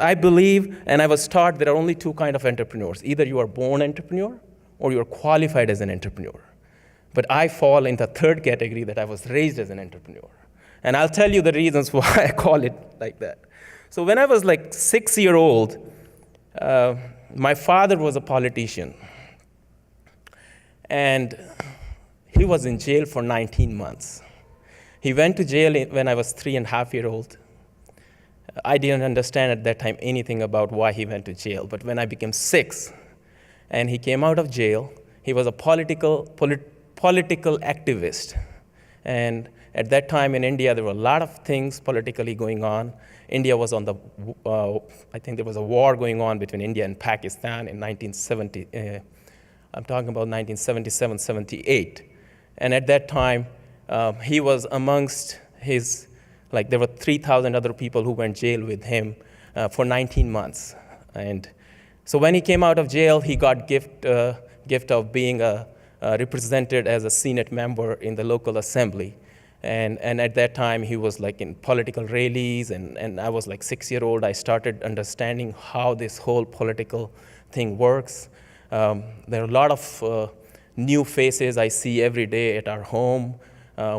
I believe, and I was taught, there are only two kinds of entrepreneurs. Either you are born entrepreneur or you are qualified as an entrepreneur. But I fall in the third category, that I was raised as an entrepreneur. And I'll tell you the reasons why I call it like that. So when I was like 6 years old, my father was a politician. And he was in jail for 19 months. He went to jail when I was 3.5 years old. I didn't understand at that time anything about why he went to jail. But when I became 6 and he came out of jail, he was a political activist. And at that time in India, there were a lot of things politically going on. India was on the, I think there was a war going on between India and Pakistan in 1970. I'm talking about 1977, 78. And at that time, he was amongst his, like there were 3,000 other people who went jail with him for 19 months. And so when he came out of jail, he got gift of being represented as a Senate member in the local assembly. And at that time, he was like in political rallies, and I was like 6 years old. I started understanding how this whole political thing works. There are a lot of new faces I see every day at our home.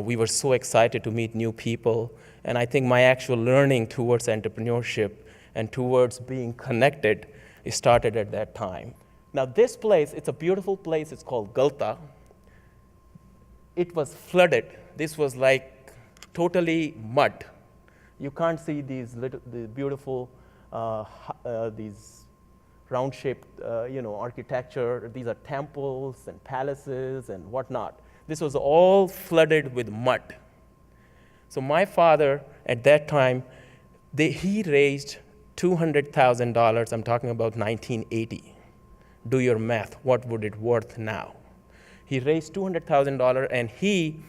We were so excited to meet new people. And I think my actual learning towards entrepreneurship and towards being connected started at that time. Now this place, it's a beautiful place. It's called Galta. It was flooded. This was like totally mud. You can't see these the beautiful, these round-shaped, architecture. These are temples and palaces and whatnot. This was all flooded with mud. So my father, at that time, he raised $200,000. I'm talking about 1980. Do your math. What would it worth now? He raised $200,000, and he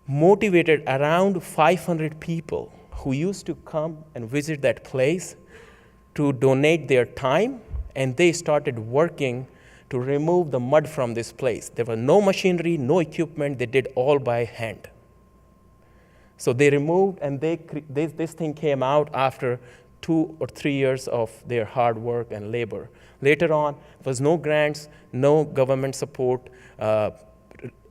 motivated around 500 people who used to come and visit that place to donate their time, and they started working to remove the mud from this place. There was no machinery, no equipment. They did all by hand. So they removed, and this thing came out after 2 or 3 years of their hard work and labor. Later on, there was no grants, no government support, a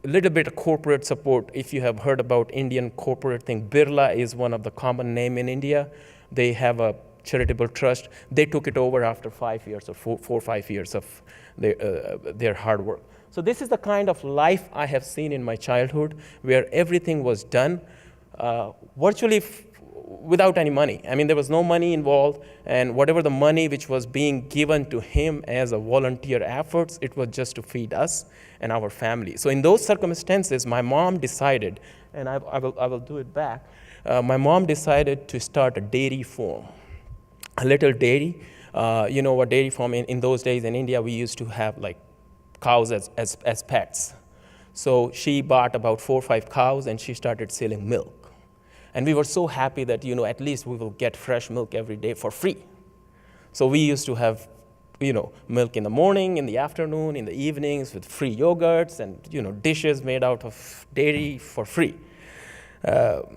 little bit of corporate support. If you have heard about Indian corporate thing, Birla is one of the common name in India. They have a charitable trust. They took it over after 5 years or 4 or 5 years of their hard work. So this is the kind of life I have seen in my childhood, where everything was done virtually without any money. I mean, there was no money involved, and whatever the money which was being given to him as a volunteer efforts, it was just to feed us and our family. So in those circumstances, my mom decided, and I will do it back, my mom decided to start a dairy farm, a little dairy. You know what dairy farm, in those days in India, we used to have like cows as pets. So she bought about 4 or 5 cows, and she started selling milk. And we were so happy that, at least we will get fresh milk every day for free. So we used to have, milk in the morning, in the afternoon, in the evenings, with free yogurts and, dishes made out of dairy for free.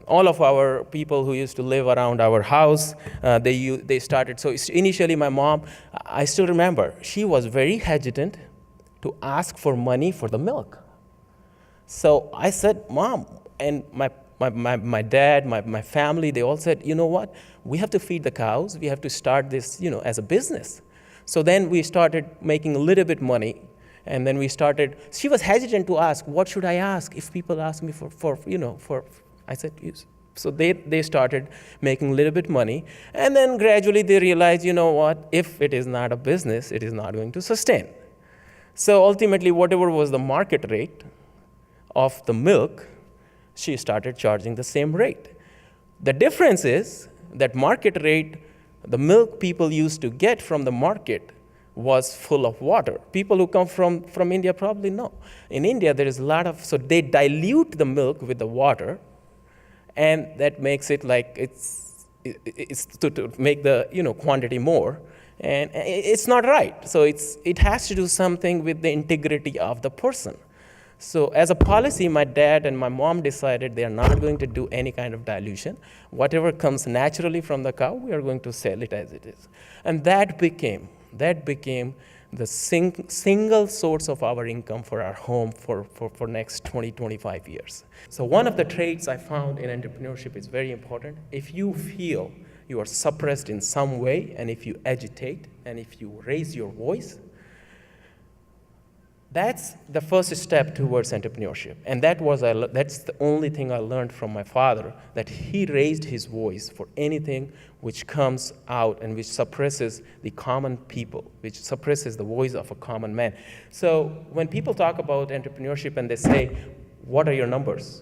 All of our people who used to live around our house, they started. So initially my mom, I still remember, she was very hesitant to ask for money for the milk. So I said, Mom, and my dad, my family, they all said, you know what? We have to feed the cows. We have to start this, as a business. So then we started making a little bit money, and then we started. She was hesitant to ask, what should I ask if people ask me for I said, yes. So they started making a little bit money, and then gradually they realized, you know what? If it is not a business, it is not going to sustain. So ultimately, whatever was the market rate of the milk, she started charging the same rate. The difference is that market rate, the milk people used to get from the market was full of water. People who come from India probably know. In India, there is a lot of, so they dilute the milk with the water, and that makes it like it's to make the quantity more, and it's not right. So it has to do something with the integrity of the person. So as a policy, my dad and my mom decided they are not going to do any kind of dilution. Whatever comes naturally from the cow, we are going to sell it as it is. And that became the single source of our income for our home for next 20, 25 years. So one of the traits I found in entrepreneurship is very important. If you feel you are suppressed in some way, and if you agitate, and if you raise your voice, that's the first step towards entrepreneurship. And that's the only thing I learned from my father, that he raised his voice for anything which comes out and which suppresses the common people, which suppresses the voice of a common man. So when people talk about entrepreneurship and they say, what are your numbers?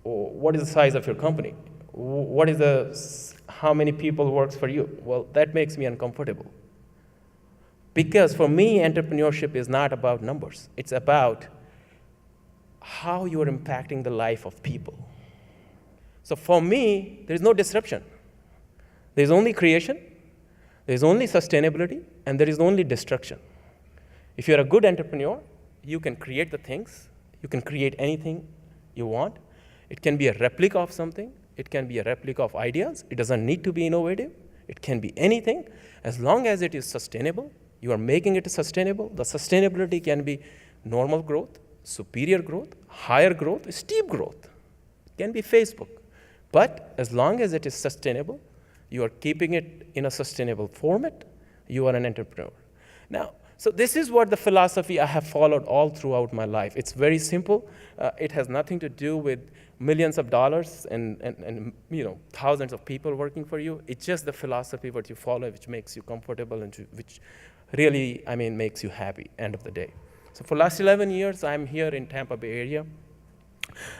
Or what is the size of your company? How many people works for you? Well, that makes me uncomfortable. Because for me, entrepreneurship is not about numbers. It's about how you're impacting the life of people. So for me, there's no disruption. There's only creation, there's only sustainability, and there is only destruction. If you're a good entrepreneur, you can create the things, you can create anything you want. It can be a replica of something, it can be a replica of ideas. It doesn't need to be innovative. It can be anything, as long as it is sustainable. You are making it sustainable. The sustainability can be normal growth, superior growth, higher growth, steep growth. It can be Facebook. But as long as it is sustainable, you are keeping it in a sustainable format, you are an entrepreneur. Now, so this is what the philosophy I have followed all throughout my life. It's very simple. It has nothing to do with millions of dollars and thousands of people working for you. It's just the philosophy what you follow, which makes you comfortable and which really, makes you happy, end of the day. So for last 11 years, I'm here in Tampa Bay area.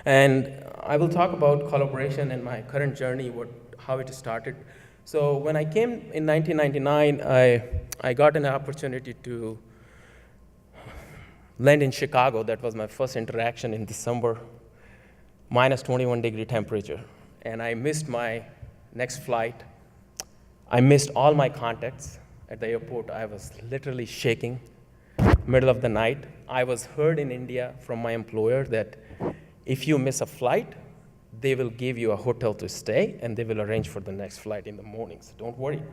And I will talk about collaboration and my current journey, how it started. So when I came in 1999, I got an opportunity to land in Chicago. That was my first interaction in December, minus 21-degree temperature. And I missed my next flight. I missed all my contacts. At the airport, I was literally shaking, middle of the night. I was heard in India from my employer that if you miss a flight, they will give you a hotel to stay, and they will arrange for the next flight in the morning, so don't worry.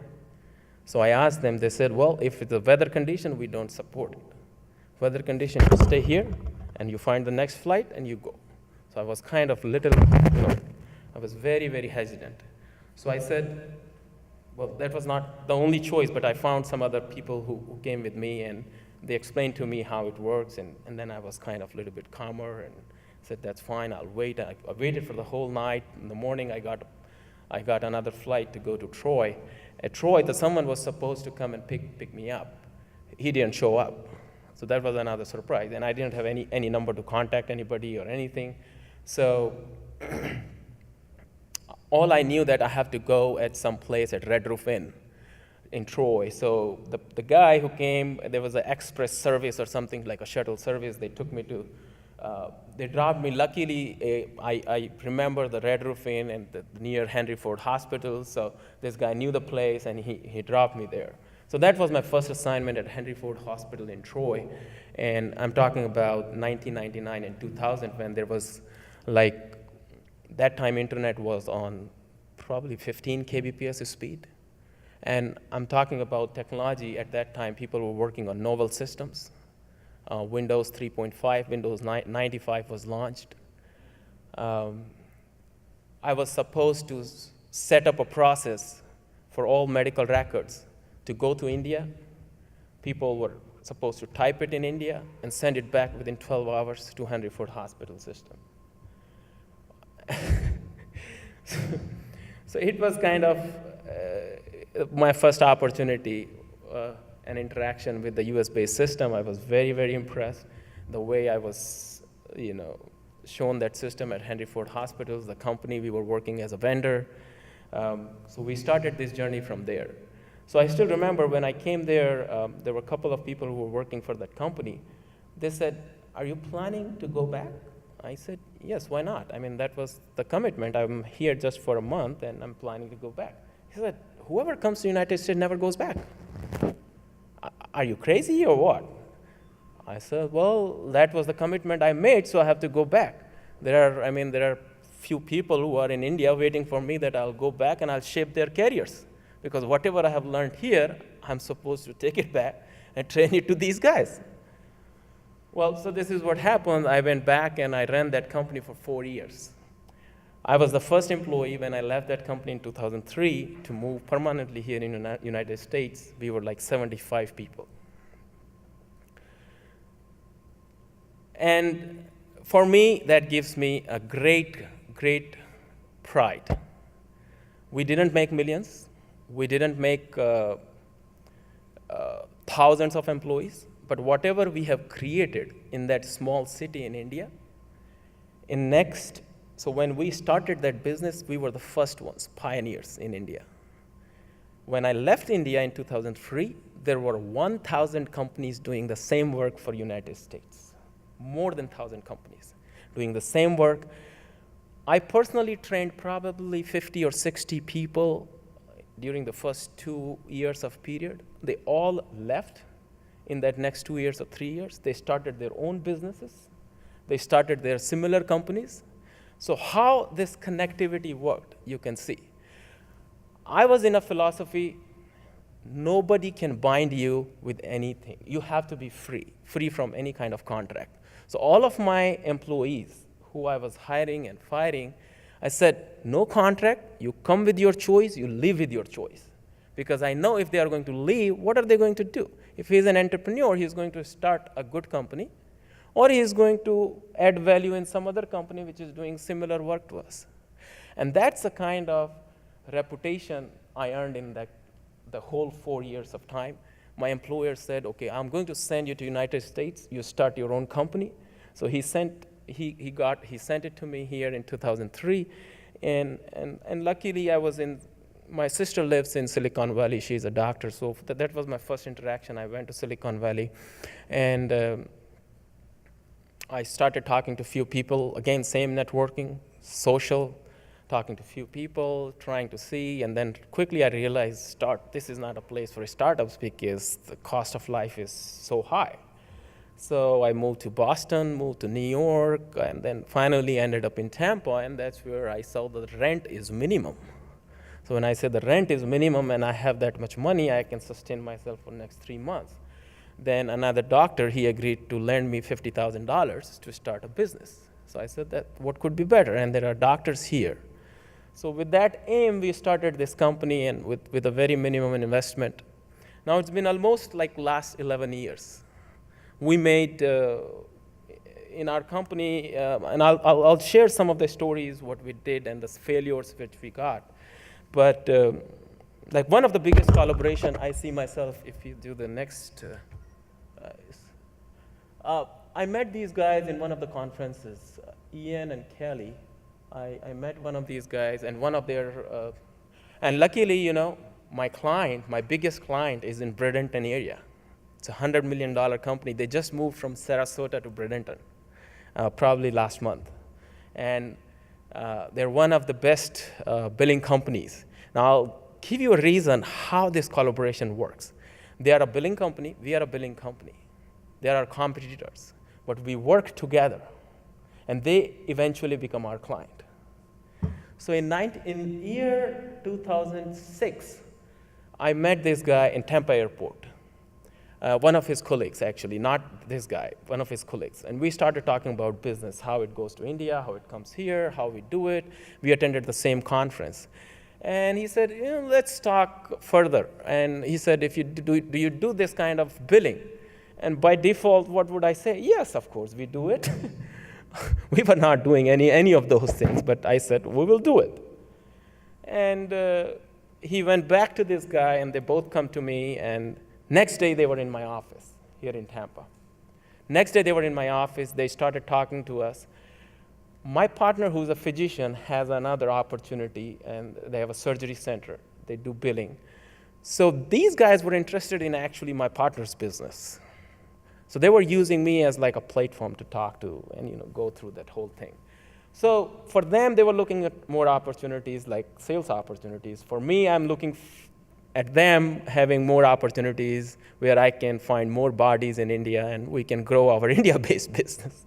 So I asked them, they said, well, if it's a weather condition, we don't support it. Weather condition, you stay here, and you find the next flight, and you go. So I was kind of I was very, very hesitant. So I said, well, that was not the only choice, but I found some other people who came with me, and they explained to me how it works, and then I was kind of a little bit calmer and said, that's fine, I'll wait. I waited for the whole night. In the morning, I got another flight to go to Troy. At Troy, someone was supposed to come and pick me up. He didn't show up. So that was another surprise, and I didn't have any number to contact anybody or anything. So all I knew that I have to go at some place at Red Roof Inn in Troy. So the guy who came, there was an express service or something like a shuttle service. They took me to, they dropped me. Luckily, I remember the Red Roof Inn and near Henry Ford Hospital. So this guy knew the place, and he dropped me there. So that was my first assignment at Henry Ford Hospital in Troy. And I'm talking about 1999 and 2000, when there was that time internet was on probably 15 kbps speed. And I'm talking about technology at that time. People were working on novel systems. Windows 3.5, Windows 95 was launched. I was supposed to set up a process for all medical records to go to India. People were supposed to type it in India and send it back within 12 hours to Henry Ford Hospital system. So it was kind of my first opportunity, an interaction with the US-based system. I was very, very impressed the way I was, shown that system at Henry Ford Hospitals, the company we were working as a vendor. So we started this journey from there. So I still remember when I came there, there were a couple of people who were working for that company. They said, are you planning to go back? I said, yes, why not? That was the commitment. I'm here just for a month, and I'm planning to go back. He said, whoever comes to the United States never goes back. Are you crazy or what? I said, well, that was the commitment I made, so I have to go back. There are few people who are in India waiting for me that I'll go back and I'll shape their careers. Because whatever I have learned here, I'm supposed to take it back and train it to these guys. Well, so this is what happened. I went back and I ran that company for 4 years. I was the first employee when I left that company in 2003 to move permanently here in the United States. We were like 75 people. And for me, that gives me a great, great pride. We didn't make millions. We didn't make thousands of employees. But whatever we have created in that small city in India, so when we started that business, we were the first ones, pioneers in India. When I left India in 2003, there were 1,000 companies doing the same work for United States. More than 1,000 companies doing the same work. I personally trained probably 50 or 60 people during the first 2 years of period. They all left in that next 2 years or 3 years. They started their own businesses. They started their similar companies. So how this connectivity worked, you can see. I was in a philosophy, nobody can bind you with anything. You have to be free from any kind of contract. So all of my employees who I was hiring and firing, I said, no contract, you come with your choice, you live with your choice. Because I know if they are going to leave, what are they going to do? If he's an entrepreneur, he's going to start a good company, or he is going to add value in some other company which is doing similar work to us. And that's the kind of reputation I earned in the whole 4 years of time. My employer said, okay, I'm going to send you to United States, you start your own company. So he sent it to me here in 2003, and luckily my sister lives in Silicon Valley, she's a doctor, so that was my first interaction. I went to Silicon Valley, and I started talking to a few people, again, same networking, social, talking to a few people, trying to see, and then quickly I realized, this is not a place for startups because the cost of life is so high. So I moved to Boston, moved to New York, and then finally ended up in Tampa, and that's where I saw the rent is minimum. So when I said the rent is minimum and I have that much money, I can sustain myself for the next 3 months. Then another doctor, he agreed to lend me $50,000 to start a business. So I said, that what could be better? And there are doctors here. So with that aim, we started this company, and with a very minimum investment. Now it's been almost like last 11 years. We made, in our company, and I'll share some of the stories, what we did and the failures which we got. But like one of the biggest collaboration I see myself, if you do the next, I met these guys in one of the conferences, Ian and Kelly. I met one of these guys, and one of their, and luckily, my biggest client is in Bradenton area. It's a $100 million company. They just moved from Sarasota to Bradenton, probably last month. And they're one of the best billing companies. Now, I'll give you a reason how this collaboration works. They are a billing company. We are a billing company. They are our competitors. But we work together, and they eventually become our client. So in year 2006, I met this guy in Tampa airport. One of his colleagues, actually, not this guy, one of his colleagues. And we started talking about business, how it goes to India, how it comes here, how we do it. We attended the same conference. And he said, let's talk further. And he said, do you do this kind of billing? And by default, what would I say? Yes, of course, we do it. We were not doing any of those things, but I said, we will do it. And he went back to this guy, and they both come to me, and next day, they were in my office here in Tampa. Next day, they were in my office. They started talking to us. My partner, who's a physician, has another opportunity, and they have a surgery center. They do billing. So these guys were interested in actually my partner's business. So they were using me as like a platform to talk to and go through that whole thing. So for them, they were looking at more opportunities, like sales opportunities. For me, I'm looking at them having more opportunities where I can find more bodies in India and we can grow our India-based business.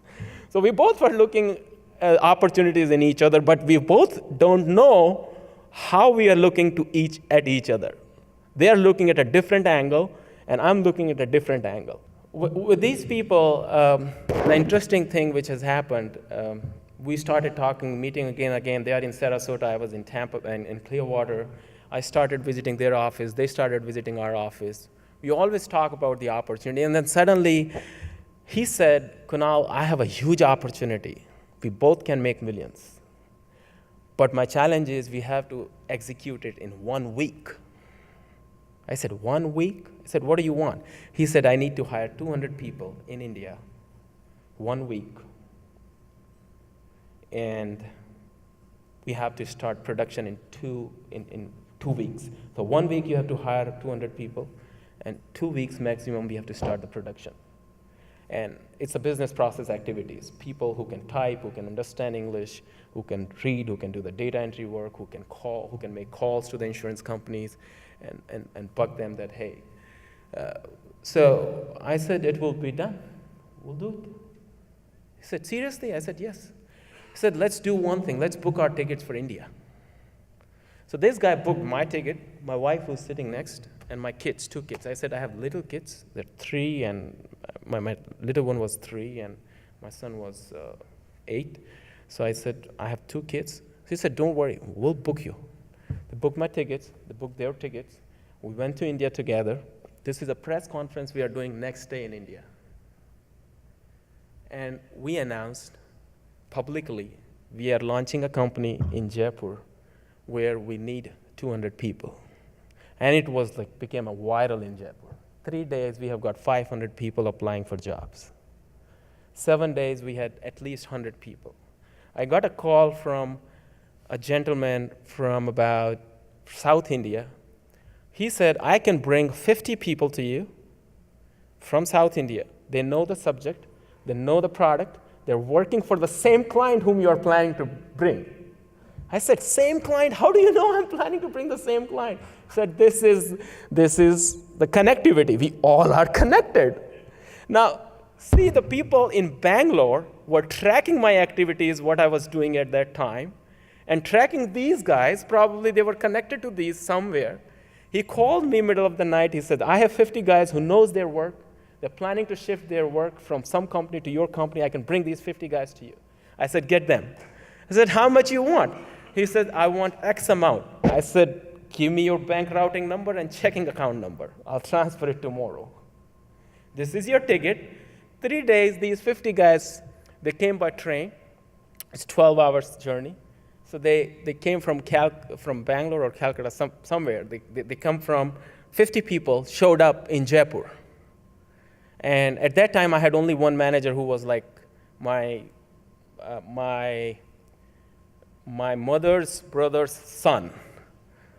So we both were looking at opportunities in each other, but we both don't know how we are looking at each other. They are looking at a different angle, and I'm looking at a different angle. With these people, the interesting thing which has happened, we started talking, meeting again and again. They are in Sarasota, I was in Tampa and in Clearwater. I started visiting their office, they started visiting our office. We always talk about the opportunity, and then suddenly he said, Kunal, I have a huge opportunity. We both can make millions. But my challenge is we have to execute it in 1 week. I said, 1 week? I said, what do you want? He said, I need to hire 200 people in India, 1 week. And we have to start production in 2 weeks. So 1 week you have to hire 200 people, and 2 weeks maximum we have to start the production. And it's a business process activities. People who can type, who can understand English, who can read, who can do the data entry work, who can call, who can make calls to the insurance companies and bug them that, hey. So I said, it will be done. We'll do it. He said, seriously? I said, yes. He said, let's do one thing. Let's book our tickets for India. So this guy booked my ticket, my wife who's sitting next, and my kids, 2 kids. I said, I have little kids. They're 3, and my little one was 3, and my son was 8. So I said, I have 2 kids. He said, don't worry, we'll book you. They booked my tickets. They booked their tickets. We went to India together. This is a press conference we are doing next day in India. And we announced publicly, we are launching a company in Jaipur where we need 200 people. And it was like, became a viral in Jaipur. 3 days, we have got 500 people applying for jobs. 7 days, we had at least 100 people. I got a call from a gentleman from about South India. He said, I can bring 50 people to you from South India. They know the subject, they know the product, they're working for the same client whom you are planning to bring. I said, same client? How do you know I'm planning to bring the same client? He said, this is the connectivity. We all are connected. Now, see, the people in Bangalore were tracking my activities, what I was doing at that time, and tracking these guys. Probably they were connected to these somewhere. He called me middle of the night. He said, I have 50 guys who knows their work. They're planning to shift their work from some company to your company. I can bring these 50 guys to you. I said, get them. I said, how much you want? He said, I want X amount. I said, give me your bank routing number and checking account number. I'll transfer it tomorrow. This is your ticket. 3 days, these 50 guys, they came by train. It's 12 hours journey. So they came from Bangalore or Calcutta, somewhere. They come from 50 people, showed up in Jaipur. And at that time, I had only one manager who was like my mother's brother's son.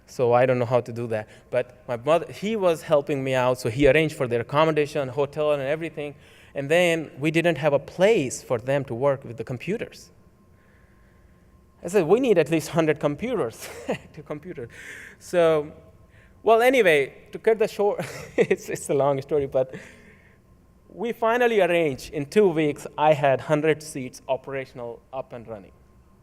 So I don't know how to do that. But my mother, he was helping me out, so he arranged for their accommodation, hotel, and everything. And then we didn't have a place for them to work with the computers. I said, we need at least 100 computers. So, well, anyway, to cut the short, it's a long story, but we finally arranged, in 2 weeks, I had 100 seats operational, up and running.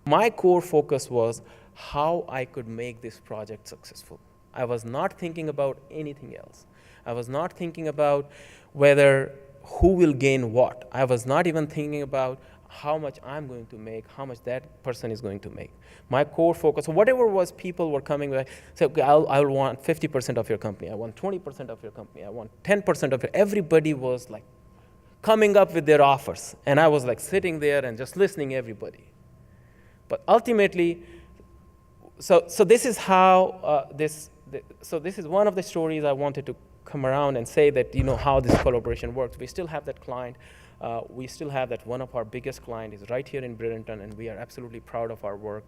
My core focus was how I could make this project successful. I was not thinking about anything else. I was not thinking about who will gain what. I was not even thinking about how much I'm going to make, how much that person is going to make. My core focus, whatever was, people were coming with, say, okay, I'll want 50% of your company, I want 20% of your company, I want 10% of it. Everybody was like coming up with their offers. And I was like sitting there and just listening to everybody. But ultimately, so this is how, so this is one of the stories I wanted to come around and say that, how this collaboration works. We still have that client. We still have that one of our biggest clients is right here in Britain, and we are absolutely proud of our work.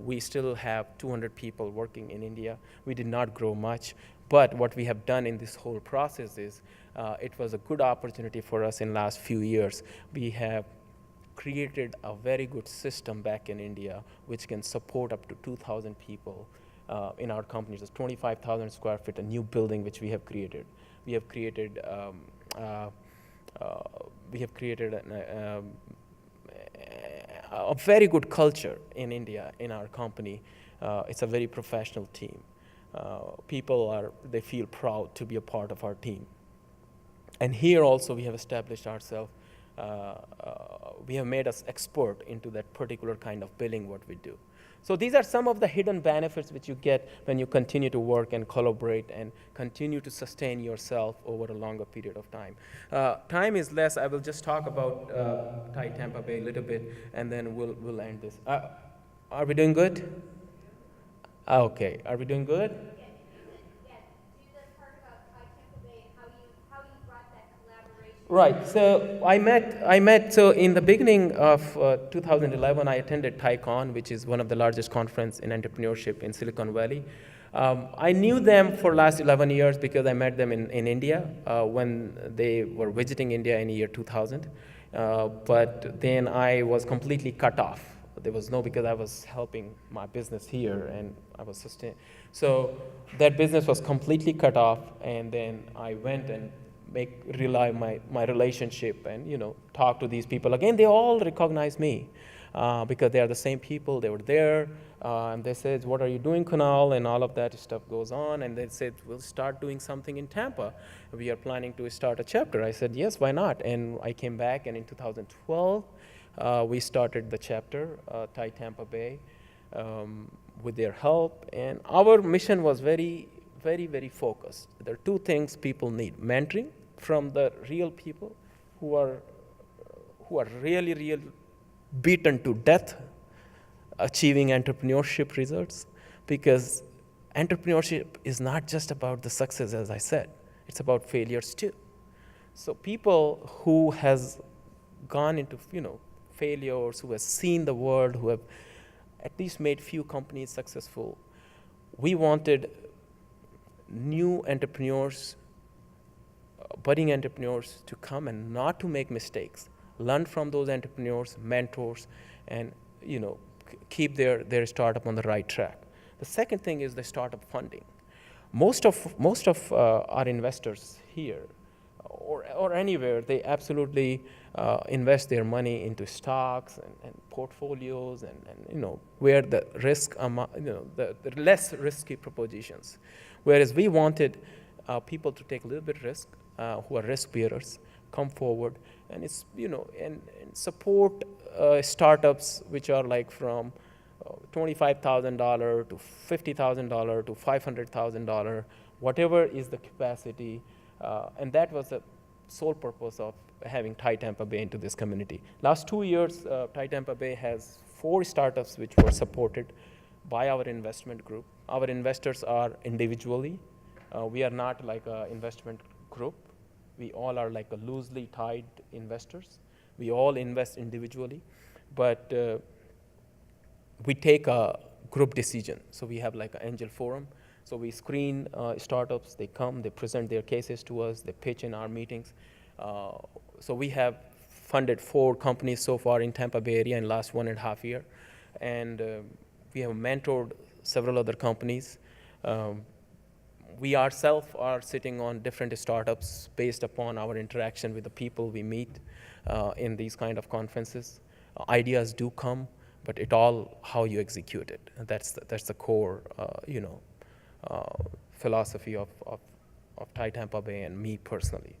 We still have 200 people working in India. We did not grow much, but what we have done in this whole process is it was a good opportunity for us in the last few years. We have created a very good system back in India which can support up to 2,000 people in our company. It's 25,000 square feet, a new building which we have created. We have created a very good culture in India in our company. It's a very professional team. They feel proud to be a part of our team. And here also we have established ourselves. We have made us expert into that particular kind of billing what we do. So these are some of the hidden benefits which you get when you continue to work and collaborate and continue to sustain yourself over a longer period of time. Time is less. I will just talk about Thai Tampa Bay a little bit, and then we'll end this. Are we doing good? Okay. Are we doing good? Right. So so in the beginning of 2011, I attended TaiCon, which is one of the largest conference in entrepreneurship in Silicon Valley. I knew them for last 11 years because I met them in India when they were visiting India in the year 2000. But then I was completely cut off. There was no, because I was helping my business here and I was so that business was completely cut off, and then I went and rely my relationship and talk to these people again. They all recognize me because they are the same people. They were there, and they said, "What are you doing, Kunal?" And all of that stuff goes on. And they said, "We'll start doing something in Tampa. We are planning to start a chapter." I said, "Yes, why not?" And I came back, and in 2012, we started the chapter, Thai Tampa Bay, with their help. And our mission was very, very, very focused. There are two things people need: mentoring from the real people who are really beaten to death achieving entrepreneurship results, because entrepreneurship is not just about the success, as I said, it's about failures too. So people who has gone into failures, who has seen the world, who have at least made few companies successful, we wanted new entrepreneurs, budding entrepreneurs, to come and not to make mistakes, learn from those entrepreneurs, mentors, and keep their startup on the right track. The second thing is the startup funding. Most of our investors here or anywhere, they absolutely invest their money into stocks and portfolios and where the risk the less risky propositions. Whereas we wanted people to take a little bit risk, who are risk bearers, come forward and and support startups which are like from $25,000 to $50,000 to $500,000, whatever is the capacity. And that was the sole purpose of having Thai Tampa Bay into this community. Last 2 years, Thai Tampa Bay has 4 startups which were supported by our investment group. Our investors are individually. We are not like an investment group. We all are like a loosely tied investors. We all invest individually, but we take a group decision. So we have like an angel forum. So we screen startups, they come, they present their cases to us, they pitch in our meetings. So we have funded 4 companies so far in Tampa Bay area in the last 1.5 years. And we have mentored several other companies. We ourselves are sitting on different startups based upon our interaction with the people we meet in these kind of conferences. Ideas do come, but it all how you execute it. And that's the core, philosophy of Thai Tampa Bay and me personally.